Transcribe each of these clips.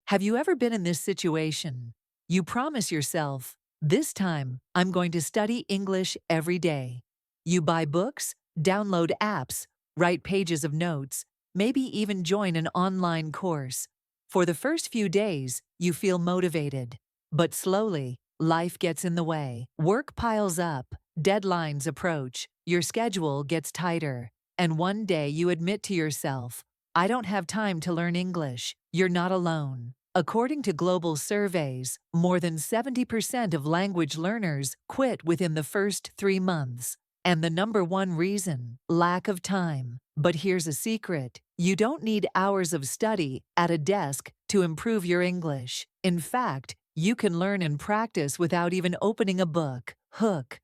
Have you ever been in this situation? You promise yourself, this time I'm going to study English every day. You buy books, download apps, write pages of notes, maybe even join an online course. For the first few days, you feel motivated. But slowly, life gets in the way. Work piles up, deadlines approach, your schedule gets tighter, and one day you admit to yourself, I don't have time to learn English. You're not alone. According to global surveys, more than 70% of language learners quit within the first 3 months. And the number one reason, lack of time. But here's a secret. You don't need hours of study at a desk to improve your English. In fact, you can learn and practice without even opening a book. Hook.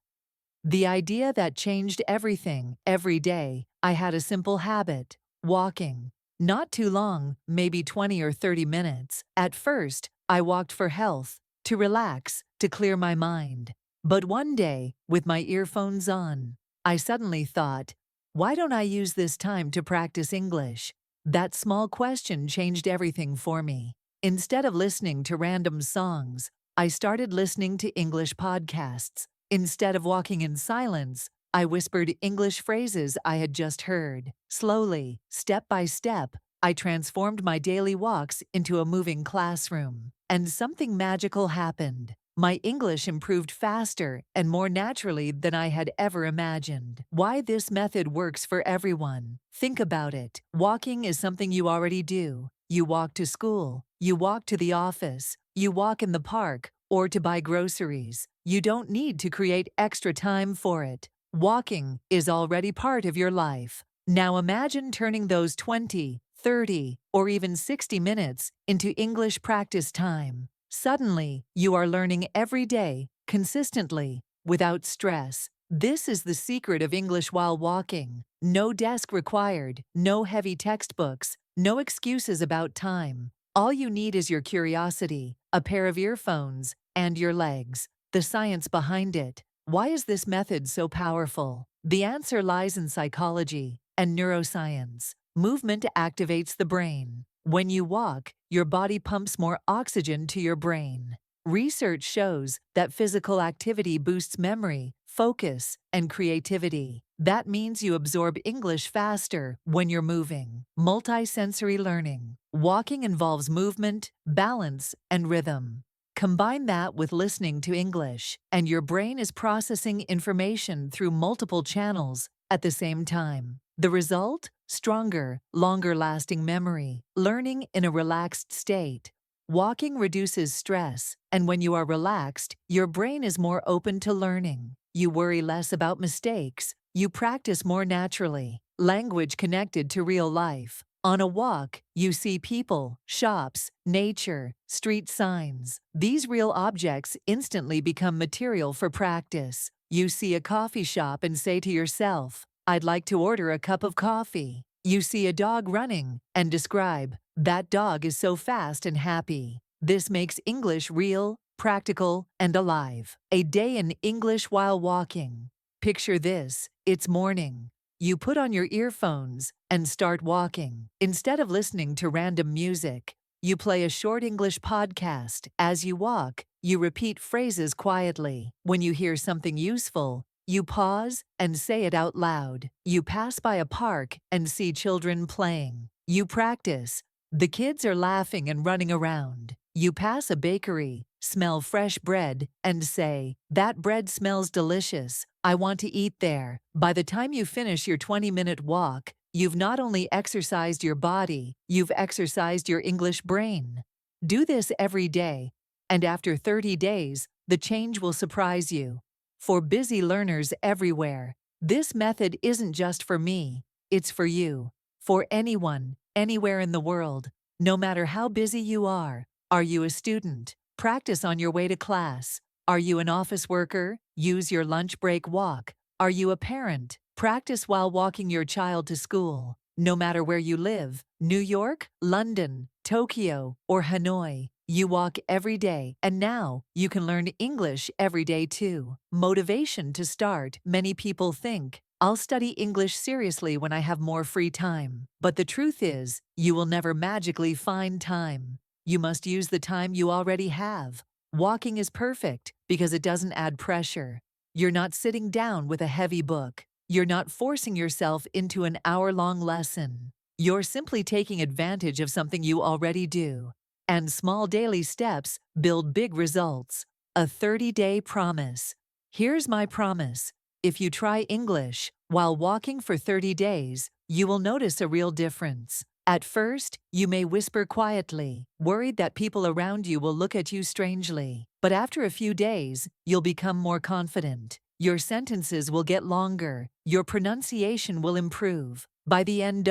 The idea that changed everything. Every day, I had a simple habit: walking. Not too long, maybe 20 or 30 minutes. At first, I walked for health, to relax, to clear my mind. But one day, with my earphones on, I suddenly thought, why don't I use this time to practice English? That small question changed everything for me. Instead of listening to random songs, I started listening to English podcasts. Instead of walking in silence, I whispered English phrases I had just heard. Slowly, step by step, I transformed my daily walks into a moving classroom. And something magical happened. My English improved faster and more naturally than I had ever imagined. Why this method works for everyone. Think about it. Walking is something you already do. You walk to school, you walk to the office, you walk in the park, or to buy groceries. You don't need to create extra time for it. Walking is already part of your life. Now imagine turning those 20, 30, or even 60 minutes into English practice time. Suddenly, you are learning every day, consistently, without stress. This is the secret of English while walking. No desk required, no heavy textbooks, no excuses about time. All you need is your curiosity, a pair of earphones, and your legs. The science behind it. Why is this method so powerful? The answer lies in psychology and neuroscience. Movement activates the brain. When you walk, your body pumps more oxygen to your brain. Research shows that physical activity boosts memory, focus, and creativity. That means you absorb English faster when you're moving. Multisensory learning. Walking involves movement, balance, and rhythm. Combine that with listening to English, and your brain is processing information through multiple channels at the same time. The result? Stronger, longer-lasting memory, learning in a relaxed state. Walking reduces stress, and when you are relaxed, your brain is more open to learning. You worry less about mistakes. You practice more naturally. Language connected to real life. On a walk, you see people, shops, nature, street signs. These real objects instantly become material for practice. You see a coffee shop and say to yourself, I'd like to order a cup of coffee. You see a dog running and describe, that dog is so fast and happy. This makes English real, practical, and alive. A day in English while walking. Picture this, it's morning. You put on your earphones and start walking. Instead of listening to random music, you play a short English podcast. As you walk, you repeat phrases quietly. When you hear something useful, you pause and say it out loud. You pass by a park and see children playing. You practice. The kids are laughing and running around. You pass a bakery, smell fresh bread, and say, that bread smells delicious. I want to eat there. By the time you finish your 20-minute walk, you've not only exercised your body, you've exercised your English brain. Do this every day, and after 30 days, the change will surprise you. For busy learners everywhere, this method isn't just for me, it's for you. For anyone, anywhere in the world, no matter how busy you are. Are you a student? Practice on your way to class. Are you an office worker? Use your lunch break walk. Are you a parent? Practice while walking your child to school. No matter where you live, New York, London, Tokyo, or Hanoi, you walk every day, and now you can learn English every day too. Motivation to start. Many people think, I'll study English seriously when I have more free time. But the truth is, you will never magically find time. You must use the time you already have. Walking is perfect because it doesn't add pressure. You're not sitting down with a heavy book. You're not forcing yourself into an hour-long lesson. You're simply taking advantage of something you already do. And small daily steps build big results. A 30-day promise. Here's my promise. If you try English while walking for 30 days, you will notice a real difference. At first, you may whisper quietly, worried that people around you will look at you strangely. But after a few days, you'll become more confident. Your sentences will get longer. Your pronunciation will improve. By the end,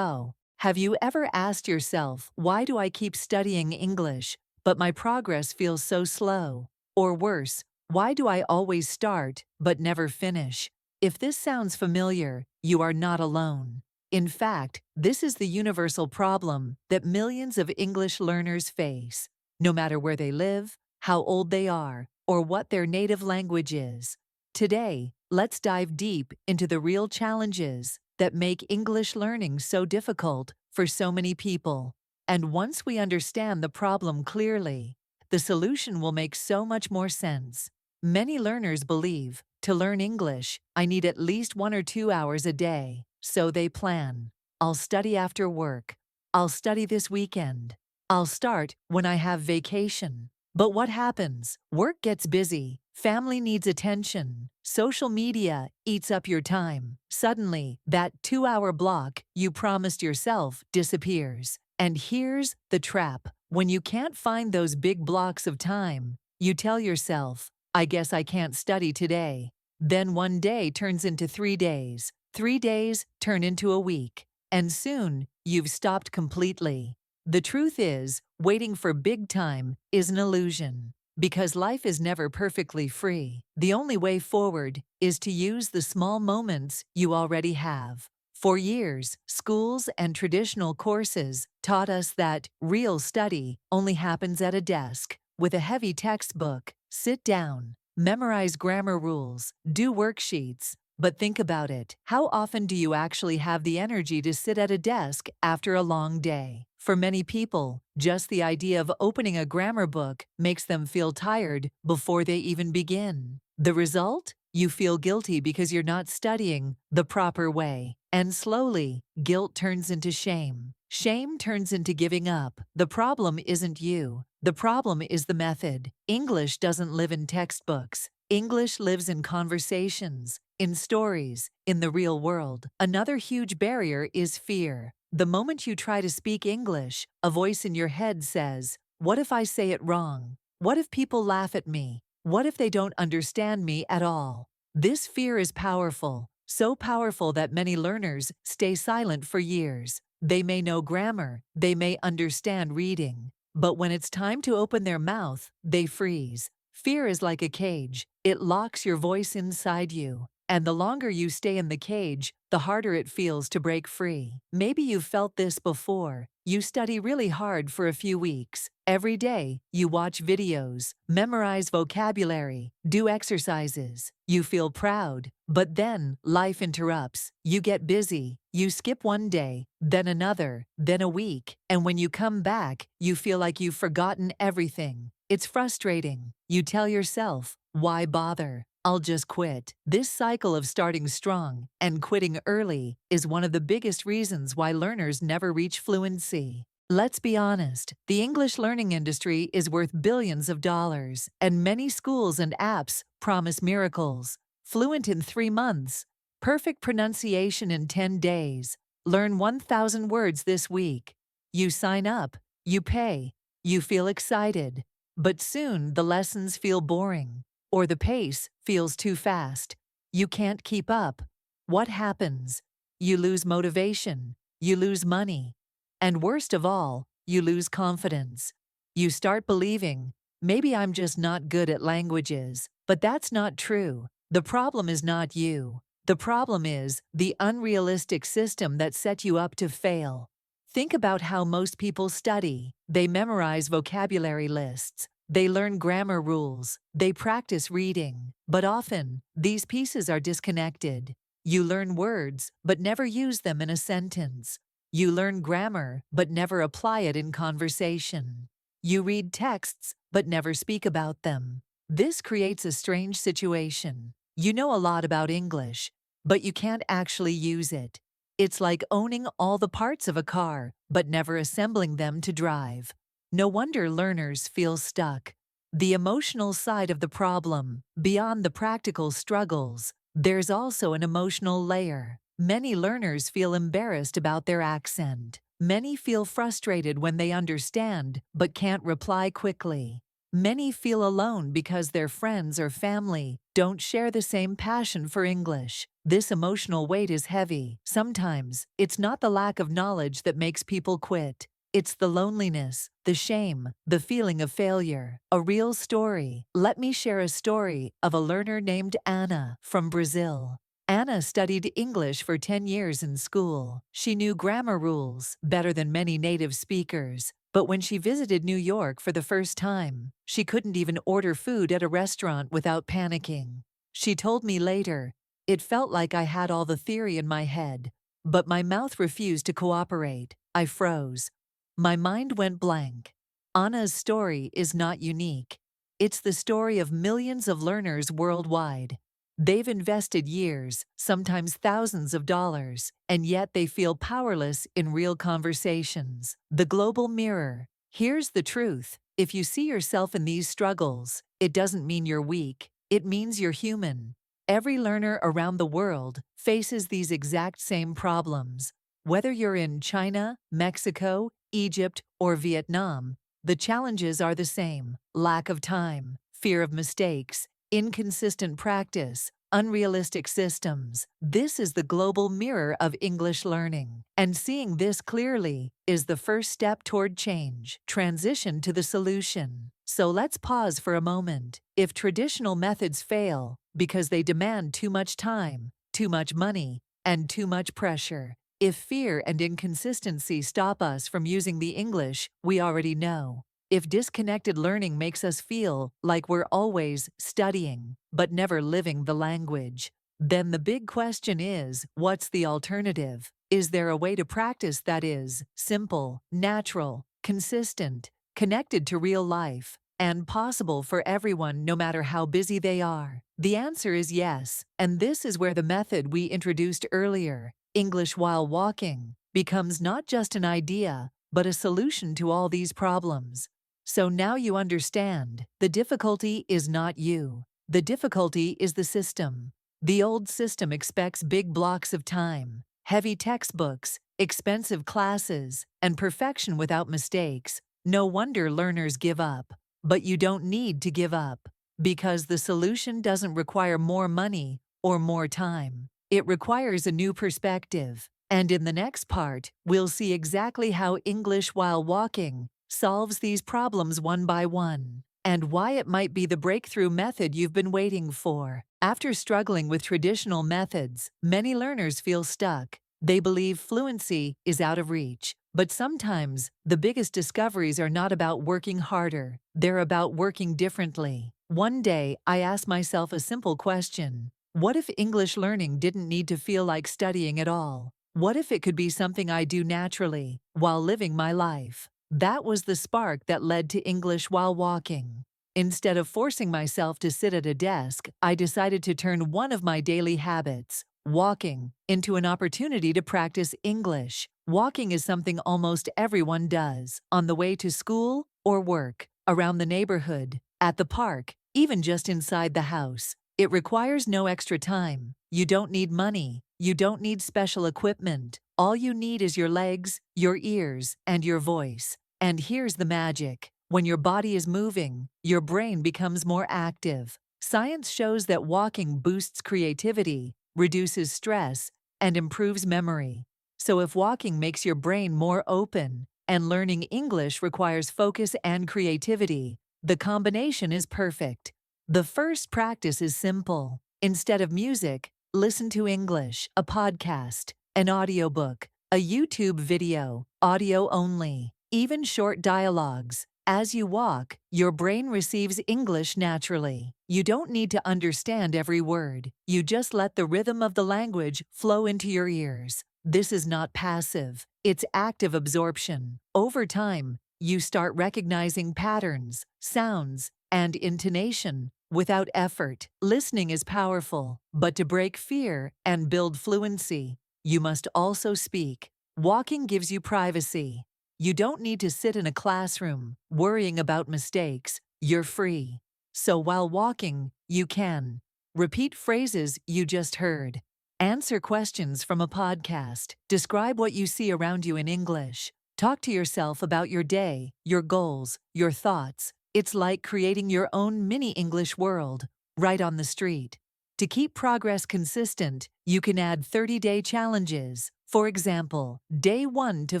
have you ever asked yourself, why do I keep studying English, but my progress feels so slow? Or worse, why do I always start, but never finish? If this sounds familiar, you are not alone. In fact, this is the universal problem that millions of English learners face, no matter where they live, how old they are, or what their native language is. Today, let's dive deep into the real challenges that make English learning so difficult for so many people. And once we understand the problem clearly, the solution will make so much more sense. Many learners believe, to learn English, I need at least 1 or 2 hours a day. So they plan. I'll study after work. I'll study this weekend. I'll start when I have vacation. But what happens? Work gets busy. Family needs attention. Social media eats up your time. Suddenly, that 2-hour block you promised yourself disappears. And here's the trap. When you can't find those big blocks of time, you tell yourself, I guess I can't study today. Then one day turns into 3 days. 3 days turn into a week, and soon you've stopped completely. The truth is, waiting for big time is an illusion, because life is never perfectly free. The only way forward is to use the small moments you already have. For years, schools and traditional courses taught us that real study only happens at a desk, with a heavy textbook. Sit down, memorize grammar rules, do worksheets. But think about it. How often do you actually have the energy to sit at a desk after a long day? For many people, just the idea of opening a grammar book makes them feel tired before they even begin. The result? You feel guilty because you're not studying the proper way. And slowly, guilt turns into shame. Shame turns into giving up. The problem isn't you. The problem is the method. English doesn't live in textbooks. English lives in conversations, in stories, in the real world. Another huge barrier is fear. The moment you try to speak English, a voice in your head says, what if I say it wrong? What if people laugh at me? What if they don't understand me at all? This fear is powerful, so powerful that many learners stay silent for years. They may know grammar, they may understand reading, but when it's time to open their mouth, they freeze. Fear is like a cage. It locks your voice inside you. And the longer you stay in the cage, the harder it feels to break free. Maybe you've felt this before. You study really hard for a few weeks. Every day, you watch videos, memorize vocabulary, do exercises. You feel proud. But then, life interrupts. You get busy. You skip one day, then another, then a week. And when you come back, you feel like you've forgotten everything. It's frustrating. You tell yourself, why bother? I'll just quit. This cycle of starting strong and quitting early is one of the biggest reasons why learners never reach fluency. Let's be honest, the English learning industry is worth billions of dollars, and many schools and apps promise miracles. Fluent in 3 months, perfect pronunciation in 10 days, learn 1,000 words this week. You sign up, you pay, you feel excited. But soon the lessons feel boring, or the pace feels too fast. You can't keep up. What happens? You lose motivation, you lose money, and worst of all, you lose confidence. You start believing, maybe I'm just not good at languages. But that's not true. The problem is not you. The problem is the unrealistic system that set you up to fail. Think about how most people study. They memorize vocabulary lists. They learn grammar rules. They practice reading. But often, these pieces are disconnected. You learn words, but never use them in a sentence. You learn grammar, but never apply it in conversation. You read texts but never speak about them. This creates a strange situation. You know a lot about English, but you can't actually use it. It's like owning all the parts of a car but never assembling them to drive. No wonder learners feel stuck. The emotional side of the problem, beyond the practical struggles, there's also an emotional layer. Many learners feel embarrassed about their accent. Many feel frustrated when they understand but can't reply quickly. Many feel alone because their friends or family don't share the same passion for English. This emotional weight is heavy. Sometimes, it's not the lack of knowledge that makes people quit. It's the loneliness, the shame, the feeling of failure. A real story. Let me share a story of a learner named Anna from Brazil. Anna studied English for 10 years in school. She knew grammar rules better than many native speakers. But when she visited New York for the first time, she couldn't even order food at a restaurant without panicking. She told me later, "It felt like I had all the theory in my head, but my mouth refused to cooperate. I froze. My mind went blank." Anna's story is not unique. It's the story of millions of learners worldwide. They've invested years, sometimes thousands of dollars, and yet they feel powerless in real conversations. The global mirror. Here's the truth. If you see yourself in these struggles, it doesn't mean you're weak. It means you're human. Every learner around the world faces these exact same problems. Whether you're in China, Mexico, Egypt, or Vietnam, the challenges are the same: lack of time, fear of mistakes, inconsistent practice, unrealistic systems. This is the global mirror of English learning. And seeing this clearly is the first step toward change. Transition to the solution. So let's pause for a moment. If traditional methods fail because they demand too much time, too much money, and too much pressure, if fear and inconsistency stop us from using the English we already know, if disconnected learning makes us feel like we're always studying but never living the language, then the big question is, what's the alternative? Is there a way to practice that is simple, natural, consistent, connected to real life, and possible for everyone no matter how busy they are? The answer is yes, and this is where the method we introduced earlier, English while walking, becomes not just an idea, but a solution to all these problems. So now you understand, the difficulty is not you. The difficulty is the system. The old system expects big blocks of time, heavy textbooks, expensive classes, and perfection without mistakes. No wonder learners give up. But you don't need to give up, because the solution doesn't require more money or more time. It requires a new perspective. And in the next part, we'll see exactly how English while walking solves these problems one by one, and why it might be the breakthrough method you've been waiting for. After struggling with traditional methods, many learners feel stuck. They believe fluency is out of reach. But sometimes, the biggest discoveries are not about working harder, they're about working differently. One day, I asked myself a simple question. What if English learning didn't need to feel like studying at all? What if it could be something I do naturally, while living my life? That was the spark that led to English while walking. Instead of forcing myself to sit at a desk, I decided to turn one of my daily habits, walking, into an opportunity to practice English. Walking is something almost everyone does, on the way to school or work, around the neighborhood, at the park, even just inside the house. It requires no extra time. You don't need money. You don't need special equipment. All you need is your legs, your ears, and your voice. And here's the magic. When your body is moving, your brain becomes more active. Science shows that walking boosts creativity, reduces stress, and improves memory. So if walking makes your brain more open, and learning English requires focus and creativity, the combination is perfect. The first practice is simple. Instead of music, listen to English, a podcast, an audiobook, a YouTube video, audio only, even short dialogues. As you walk, your brain receives English naturally. You don't need to understand every word. You just let the rhythm of the language flow into your ears. This is not passive. It's active absorption. Over time, you start recognizing patterns, sounds, and intonation without effort. Listening is powerful, but to break fear and build fluency, you must also speak. Walking gives you privacy. You don't need to sit in a classroom worrying about mistakes. You're free. So while walking, you can repeat phrases you just heard, answer questions from a podcast, describe what you see around you in English, talk to yourself about your day, your goals, your thoughts. It's like creating your own mini English world right on the street. To keep progress consistent, you can add 30-day challenges. For example, day 1 to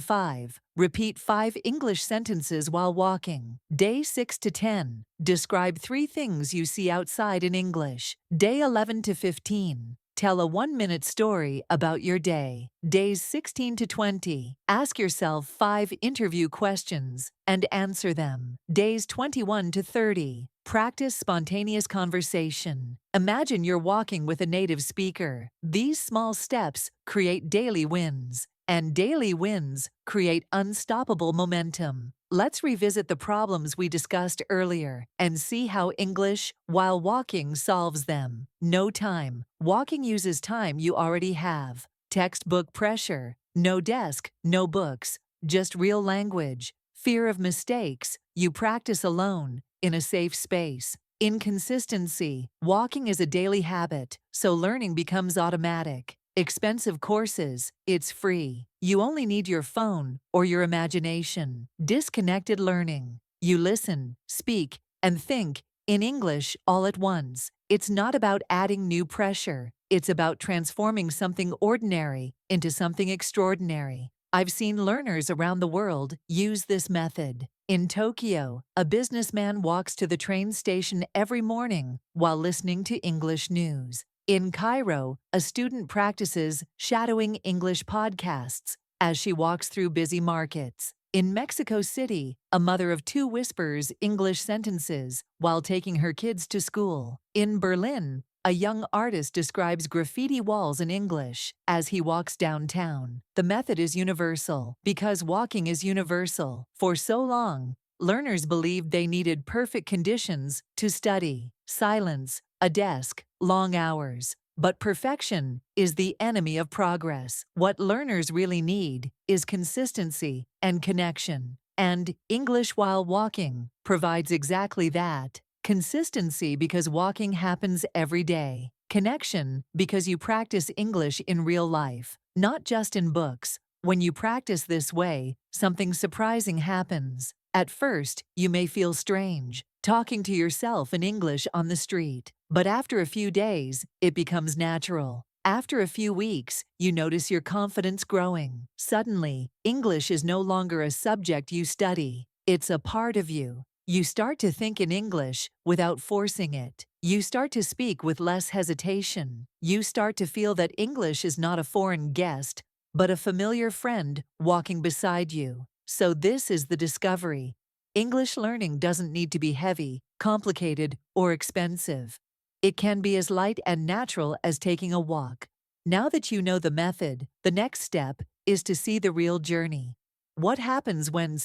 5, repeat 5 English sentences while walking. Day 6 to 10, describe 3 things you see outside in English. Day 11 to 15, tell a 1-minute story about your day. Days 16 to 20, ask yourself 5 interview questions and answer them. Days 21 to 30, practice spontaneous conversation. Imagine you're walking with a native speaker. These small steps create daily wins, and daily wins create unstoppable momentum. Let's revisit the problems we discussed earlier and see how English while walking solves them. No time. Walking uses time you already have. Textbook pressure. No desk, no books, just real language. Fear of mistakes. You practice alone, in a safe space. Inconsistency. Walking is a daily habit, so learning becomes automatic. Expensive courses. It's free. You only need your phone or your imagination. Disconnected learning. You listen, speak, and think in English all at once. It's not about adding new pressure. It's about transforming something ordinary into something extraordinary. I've seen learners around the world use this method. In Tokyo, a businessman walks to the train station every morning while listening to English news. In Cairo, a student practices shadowing English podcasts as she walks through busy markets. In Mexico City, a mother of 2 whispers English sentences while taking her kids to school. In Berlin, a young artist describes graffiti walls in English as he walks downtown. The method is universal because walking is universal. For so long, learners believed they needed perfect conditions to study: silence, a desk, long hours. But perfection is the enemy of progress. What learners really need is consistency and connection. And English while walking provides exactly that. Consistency because walking happens every day. Connection because you practice English in real life, not just in books. When you practice this way, something surprising happens. At first, you may feel strange, talking to yourself in English on the street. But after a few days, it becomes natural. After a few weeks, you notice your confidence growing. Suddenly, English is no longer a subject you study. It's a part of you. You start to think in English without forcing it. You start to speak with less hesitation. You start to feel that English is not a foreign guest, but a familiar friend walking beside you. So this is the discovery. English learning doesn't need to be heavy, complicated, or expensive. It can be as light and natural as taking a walk. Now that you know the method, the next step is to see the real journey. What happens when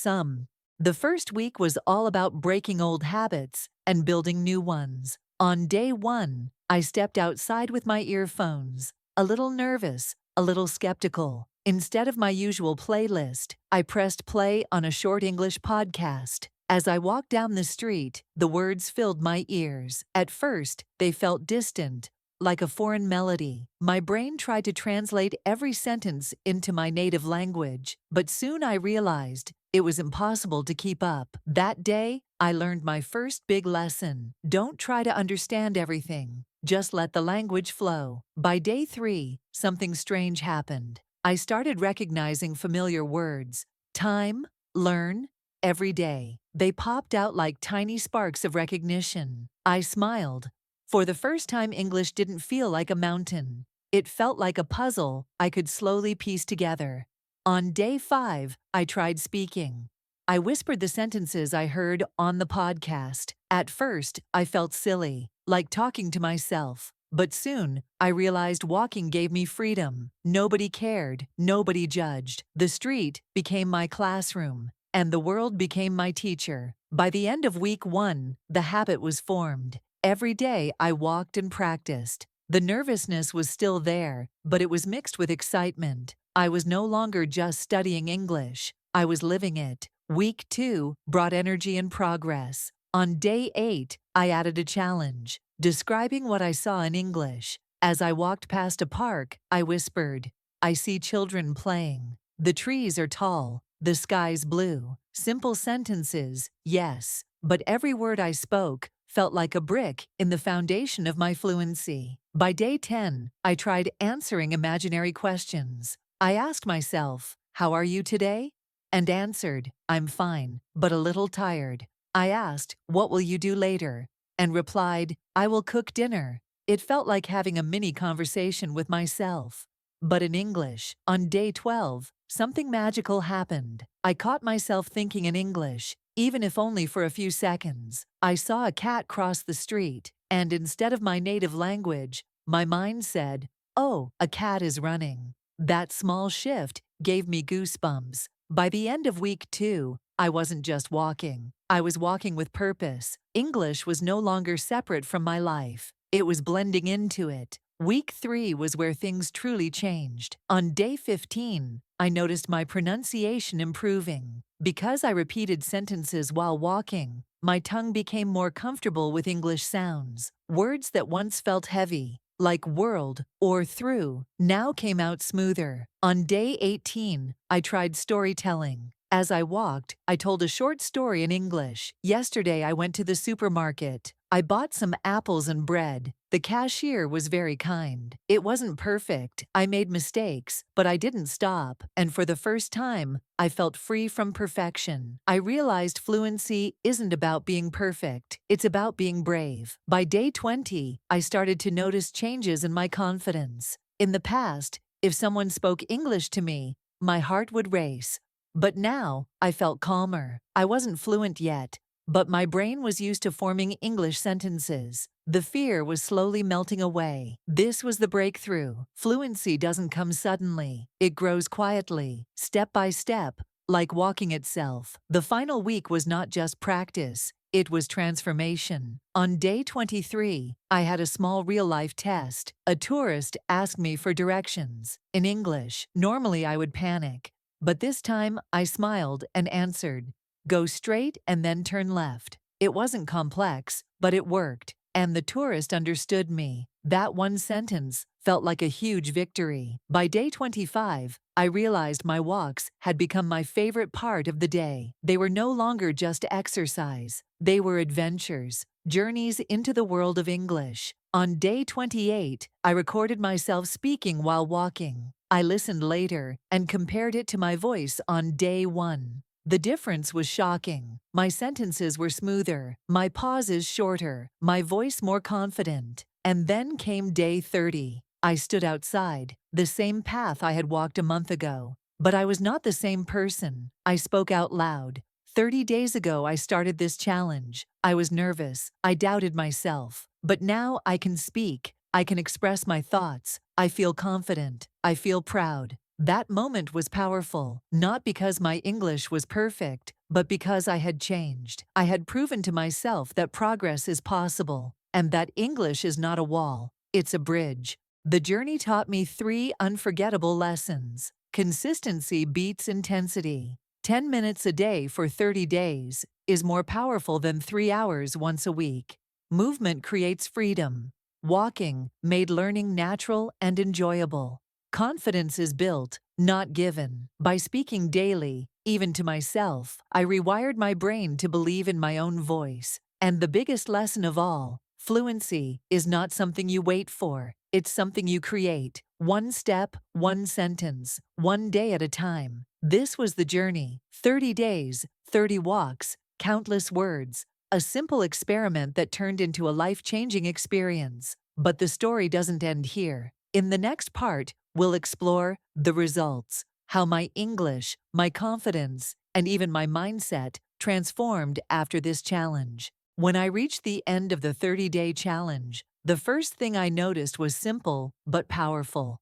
The first week was all about breaking old habits and building new ones. On day 1, I stepped outside with my earphones, a little nervous, a little skeptical. Instead of my usual playlist, I pressed play on a short English podcast. As I walked down the street, the words filled my ears. At first, they felt distant, like a foreign melody. My brain tried to translate every sentence into my native language, but soon I realized it was impossible to keep up. That day, I learned my first big lesson. Don't try to understand everything. Just let the language flow. By day 3, something strange happened. I started recognizing familiar words. Time, learn, every day. They popped out like tiny sparks of recognition. I smiled. For the first time, English didn't feel like a mountain. It felt like a puzzle I could slowly piece together. On day 5, I tried speaking. I whispered the sentences I heard on the podcast. At first, I felt silly, like talking to myself. But soon, I realized walking gave me freedom. Nobody cared, nobody judged. The street became my classroom. and the world became my teacher. By the end of week 1, the habit was formed. Every day I walked and practiced. The nervousness was still there, but it was mixed with excitement. I was no longer just studying English. I was living it. Week 2 brought energy and progress. On day 8, I added a challenge, describing what I saw in English. As I walked past a park, I whispered, "I see children playing. The trees are tall. The sky's blue." Simple sentences, yes, but every word I spoke felt like a brick in the foundation of my fluency. By day 10, I tried answering imaginary questions. I asked myself, "How are you today?" and answered, "I'm fine, but a little tired." I asked, "What will you do later?" and replied, "I will cook dinner." It felt like having a mini conversation with myself. But in English, on day 12, something magical happened. I caught myself thinking in English, even if only for a few seconds. I saw a cat cross the street, and instead of my native language, my mind said, "Oh, a cat is running." That small shift gave me goosebumps. By the end of week 2, I wasn't just walking. I was walking with purpose. English was no longer separate from my life. It was blending into it. Week 3 was where things truly changed. On day 15, I noticed my pronunciation improving. Because I repeated sentences while walking, my tongue became more comfortable with English sounds. Words that once felt heavy, like world or through, now came out smoother. On day 18, I tried storytelling. As I walked, I told a short story in English. Yesterday, I went to the supermarket. I bought some apples and bread. The cashier was very kind. It wasn't perfect. I made mistakes, but I didn't stop. And for the first time, I felt free from perfection. I realized fluency isn't about being perfect. It's about being brave. By day 20, I started to notice changes in my confidence. In the past, if someone spoke English to me, my heart would race. But now, I felt calmer. I wasn't fluent yet, but my brain was used to forming English sentences. The fear was slowly melting away. This was the breakthrough. Fluency doesn't come suddenly. It grows quietly, step by step, like walking itself. The final week was not just practice. It was transformation. On day 23, I had a small real-life test. A tourist asked me for directions. In English, normally I would panic. But this time, I smiled and answered, "Go straight and then turn left." It wasn't complex, but it worked, and the tourist understood me. That one sentence felt like a huge victory. By day 25, I realized my walks had become my favorite part of the day. They were no longer just exercise. They were adventures, journeys into the world of English. On day 28, I recorded myself speaking while walking. I listened later and compared it to my voice on day 1. The difference was shocking. My sentences were smoother, my pauses shorter, my voice more confident. And then came day 30. I stood outside, the same path I had walked a month ago. But I was not the same person. I spoke out loud. 30 days ago, I started this challenge. I was nervous. I doubted myself. But now I can speak. I can express my thoughts. I feel confident. I feel proud. That moment was powerful, not because my English was perfect, but because I had changed. I had proven to myself that progress is possible, and that English is not a wall, it's a bridge. The journey taught me 3 unforgettable lessons. Consistency beats intensity. 10 minutes a day for 30 days is more powerful than 3 hours once a week. Movement creates freedom. Walking made learning natural and enjoyable. Confidence is built, not given. By speaking daily, even to myself, I rewired my brain to believe in my own voice. And the biggest lesson of all, fluency is not something you wait for. It's something you create. One step, one sentence, one day at a time. This was the journey. 30 days, 30 walks, countless words. A simple experiment that turned into a life-changing experience. But the story doesn't end here. In the next part, we'll explore the results, how my English, my confidence, and even my mindset transformed after this challenge. When I reached the end of the 30-day challenge, the first thing I noticed was simple but powerful.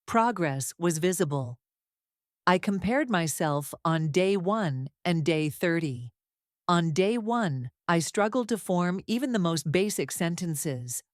Progress was visible. I compared myself on day 1 and day 30. On day 1, I struggled to form even the most basic sentences.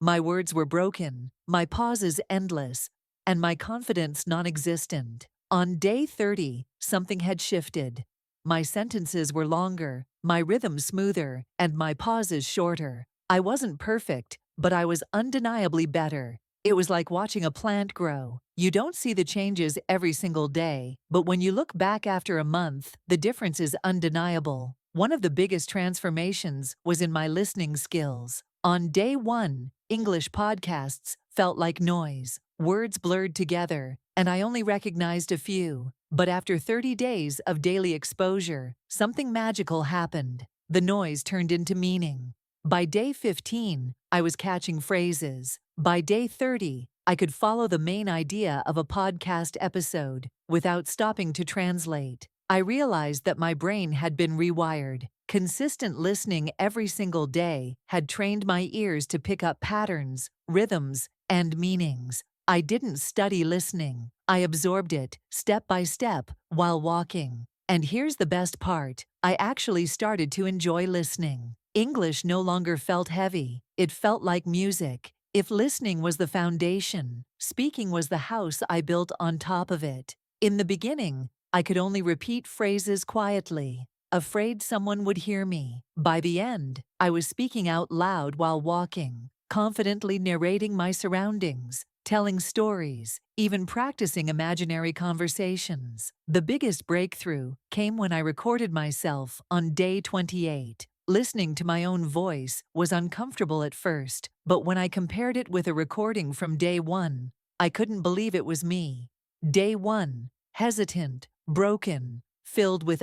My words were broken, my pauses endless, and my confidence non-existent. On day 30, something had shifted. My sentences were longer, my rhythm smoother, and my pauses shorter. I wasn't perfect, but I was undeniably better. It was like watching a plant grow. You don't see the changes every single day, but when you look back after a month, the difference is undeniable. One of the biggest transformations was in my listening skills. On day 1, English podcasts felt like noise. Words blurred together, and I only recognized a few. But after 30 days of daily exposure, something magical happened. The noise turned into meaning. By day 15, I was catching phrases. By day 30, I could follow the main idea of a podcast episode without stopping to translate. I realized that my brain had been rewired. Consistent listening every single day had trained my ears to pick up patterns, rhythms, and meanings. I didn't study listening. I absorbed it, step by step, while walking. And here's the best part. I actually started to enjoy listening. English no longer felt heavy. It felt like music. If listening was the foundation, speaking was the house I built on top of it. In the beginning, I could only repeat phrases quietly, afraid someone would hear me. By the end, I was speaking out loud while walking, confidently narrating my surroundings, telling stories, even practicing imaginary conversations. The biggest breakthrough came when I recorded myself on day 28. Listening to my own voice was uncomfortable at first, but when I compared it with a recording from day 1, I couldn't believe it was me. Day 1, hesitant, broken, filled with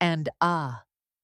and ah.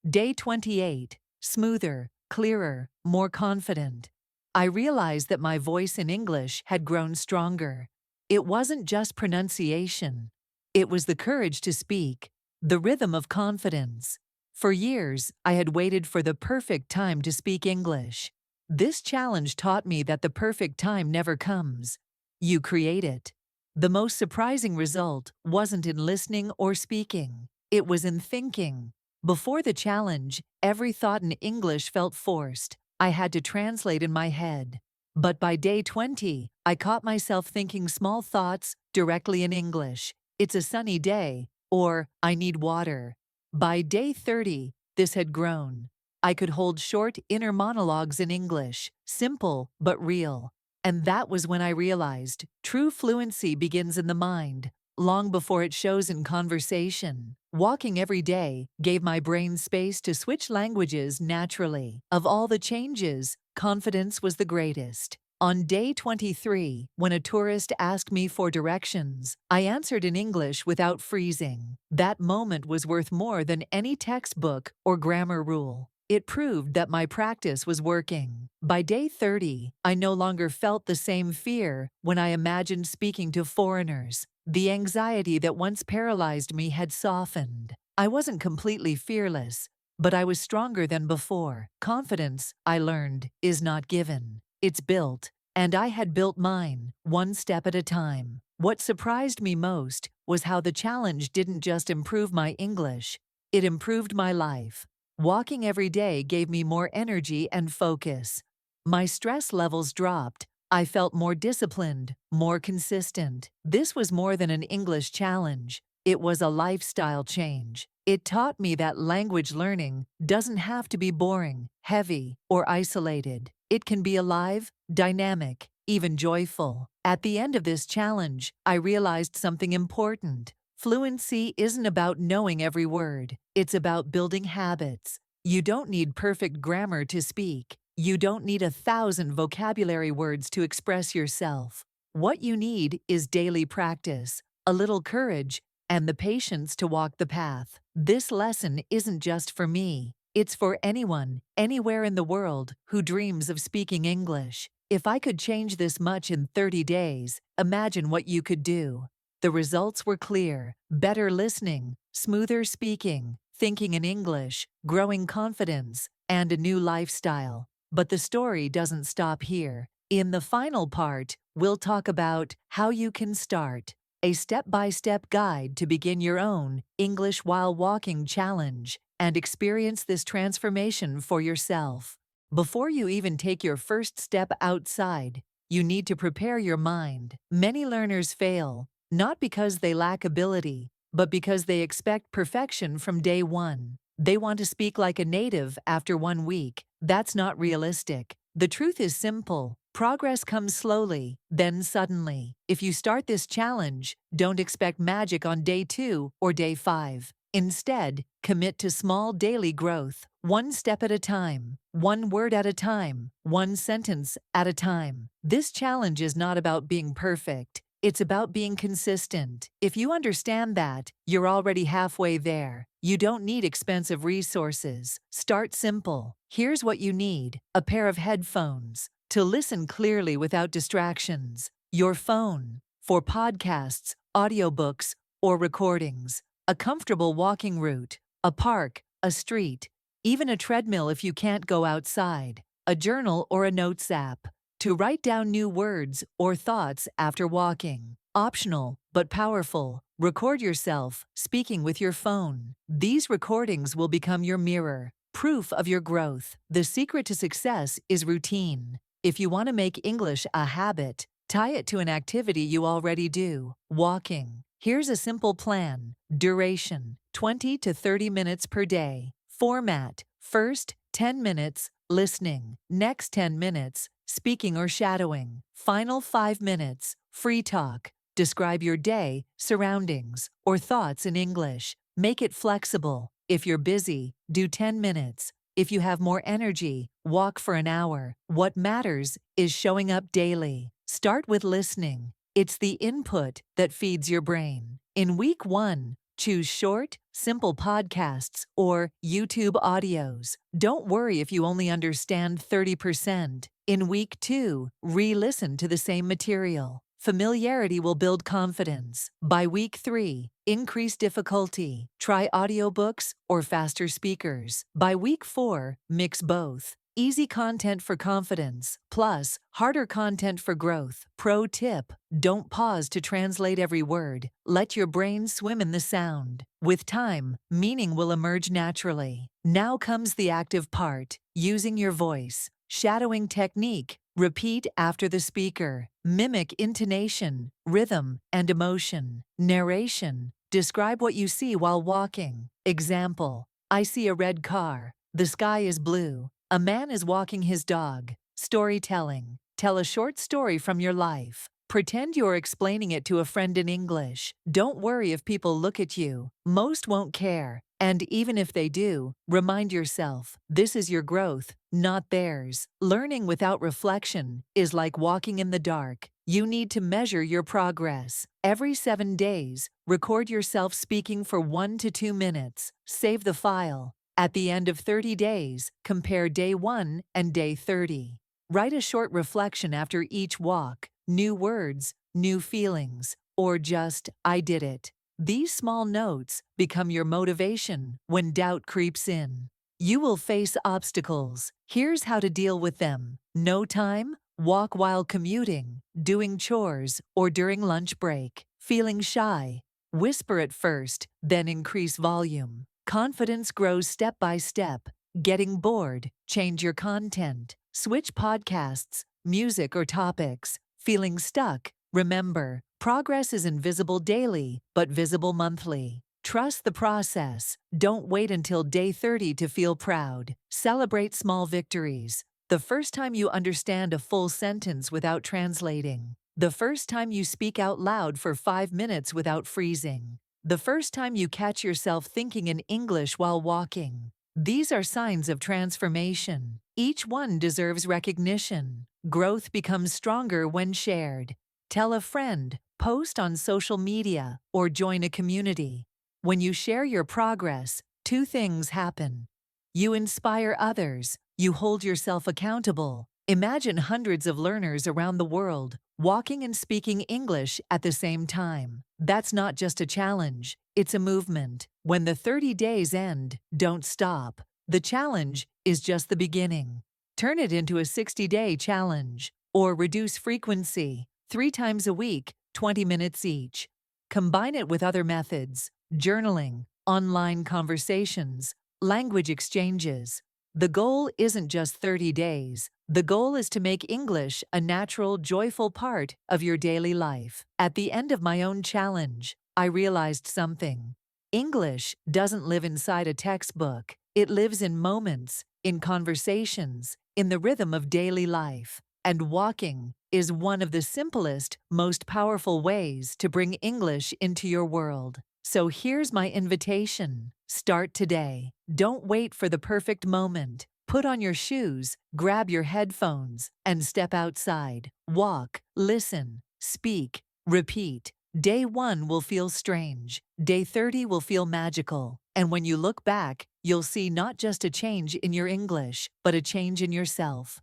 Day 28, smoother, clearer, more confident. I realized that my voice in English had grown stronger. It wasn't just pronunciation. It was the courage to speak, the rhythm of confidence. For years, I had waited for the perfect time to speak English. This challenge taught me that the perfect time never comes. You create it. The most surprising result wasn't in listening or speaking. It was in thinking. Before the challenge, every thought in English felt forced. I had to translate in my head. But by day 20, I caught myself thinking small thoughts directly in English. It's a sunny day, or I need water. By day 30, this had grown. I could hold short inner monologues in English, simple but real. And that was when I realized true fluency begins in the mind, long before it shows in conversation. Walking every day gave my brain space to switch languages naturally. Of all the changes, confidence was the greatest. On day 23, when a tourist asked me for directions, I answered in English without freezing. That moment was worth more than any textbook or grammar rule. It proved that my practice was working. By day 30, I no longer felt the same fear when I imagined speaking to foreigners. The anxiety that once paralyzed me had softened. I wasn't completely fearless, but I was stronger than before. Confidence, I learned, is not given. It's built, and I had built mine, one step at a time. What surprised me most was how the challenge didn't just improve my English, it improved my life. Walking every day gave me more energy and focus. My stress levels dropped. I felt more disciplined, more consistent. This was more than an English challenge. It was a lifestyle change. It taught me that language learning doesn't have to be boring, heavy, or isolated. It can be alive, dynamic, even joyful. At the end of this challenge, I realized something important. Fluency isn't about knowing every word. It's about building habits. You don't need perfect grammar to speak. You don't need 1,000 vocabulary words to express yourself. What you need is daily practice, a little courage, and the patience to walk the path. This lesson isn't just for me. It's for anyone, anywhere in the world, who dreams of speaking English. If I could change this much in 30 days, imagine what you could do. The results were clear: better listening, smoother speaking, thinking in English, growing confidence, and a new lifestyle. But the story doesn't stop here. In the final part, we'll talk about how you can start. a step-by-step guide to begin your own English while walking challenge and experience this transformation for yourself. Before you even take your first step outside, you need to prepare your mind. Many learners fail, not because they lack ability, but because they expect perfection from day one. They want to speak like a native after 1 week. That's not realistic. The truth is simple. Progress comes slowly, then suddenly. If you start this challenge, don't expect magic on day 2 or day 5. Instead, commit to small daily growth, 1 step at a time, 1 word at a time, 1 sentence at a time. This challenge is not about being perfect. It's about being consistent. If you understand that, you're already halfway there. You don't need expensive resources. Start simple. Here's what you need: a pair of headphones to listen clearly without distractions, your phone for podcasts, audiobooks, or recordings, a comfortable walking route, a park, a street, even a treadmill if you can't go outside, a journal or a notes app to write down new words or thoughts after walking. Optional, but powerful. Record yourself speaking with your phone. These recordings will become your mirror, proof of your growth. The secret to success is routine. If you want to make English a habit, tie it to an activity you already do, walking. Here's a simple plan. Duration: 20 to 30 minutes per day. Format: first 10 minutes, listening. Next 10 minutes, speaking or shadowing. Final 5 minutes, free talk. Describe your day, surroundings, or thoughts in English. Make it flexible. If you're busy, do 10 minutes. If you have more energy, walk for an hour. What matters is showing up daily. Start with listening. It's the input that feeds your brain. In week 1, choose short, simple podcasts or YouTube audios. Don't worry if you only understand 30%. In week 2, re-listen to the same material. Familiarity will build confidence. By week 3, increase difficulty. Try audiobooks or faster speakers. By week 4, mix both. Easy content for confidence, plus harder content for growth. Pro tip: don't pause to translate every word. Let your brain swim in the sound. With time, meaning will emerge naturally. Now comes the active part: using your voice. Shadowing technique: repeat after the speaker. Mimic intonation, rhythm, and emotion. Narration: describe what you see while walking. Example: I see a red car. The sky is blue. A man is walking his dog. Storytelling: tell a short story from your life. Pretend you're explaining it to a friend in English. Don't worry if people look at you. Most won't care. And even if they do, remind yourself, this is your growth, not theirs. Learning without reflection is like walking in the dark. You need to measure your progress. Every 7 days, record yourself speaking for 1 to 2 minutes. Save the file. At the end of 30 days, compare day 1 and day 30. Write a short reflection after each walk. New words, new feelings, or just, I did it. These small notes become your motivation when doubt creeps in. You will face obstacles. Here's how to deal with them. No time? Walk while commuting, doing chores, or during lunch break. Feeling shy? Whisper at first, then increase volume. Confidence grows step by step. Getting bored? Change your content. Switch podcasts, music, or topics. Feeling stuck? Remember, progress is invisible daily, but visible monthly. Trust the process. Don't wait until day 30 to feel proud. Celebrate small victories. The first time you understand a full sentence without translating. The first time you speak out loud for 5 minutes without freezing. The first time you catch yourself thinking in English while walking. These are signs of transformation. Each one deserves recognition. Growth becomes stronger when shared. Tell a friend, post on social media, or join a community. When you share your progress, 2 things happen. You inspire others. You hold yourself accountable. Imagine hundreds of learners around the world walking and speaking English at the same time. That's not just a challenge, it's a movement. When the 30 days end, don't stop. The challenge is just the beginning. Turn it into a 60-day challenge, or reduce frequency, 3 times a week, 20 minutes each. Combine it with other methods: journaling, online conversations, language exchanges. The goal isn't just 30 days. The goal is to make English a natural, joyful part of your daily life. At the end of my own challenge, I realized something. English doesn't live inside a textbook. It lives in moments, in conversations, in the rhythm of daily life. And walking is one of the simplest, most powerful ways to bring English into your world. So here's my invitation. Start today. Don't wait for the perfect moment. Put on your shoes, grab your headphones, and step outside. Walk, listen, speak, repeat. Day 1 will feel strange. Day 30 will feel magical. And when you look back, you'll see not just a change in your English, but a change in yourself.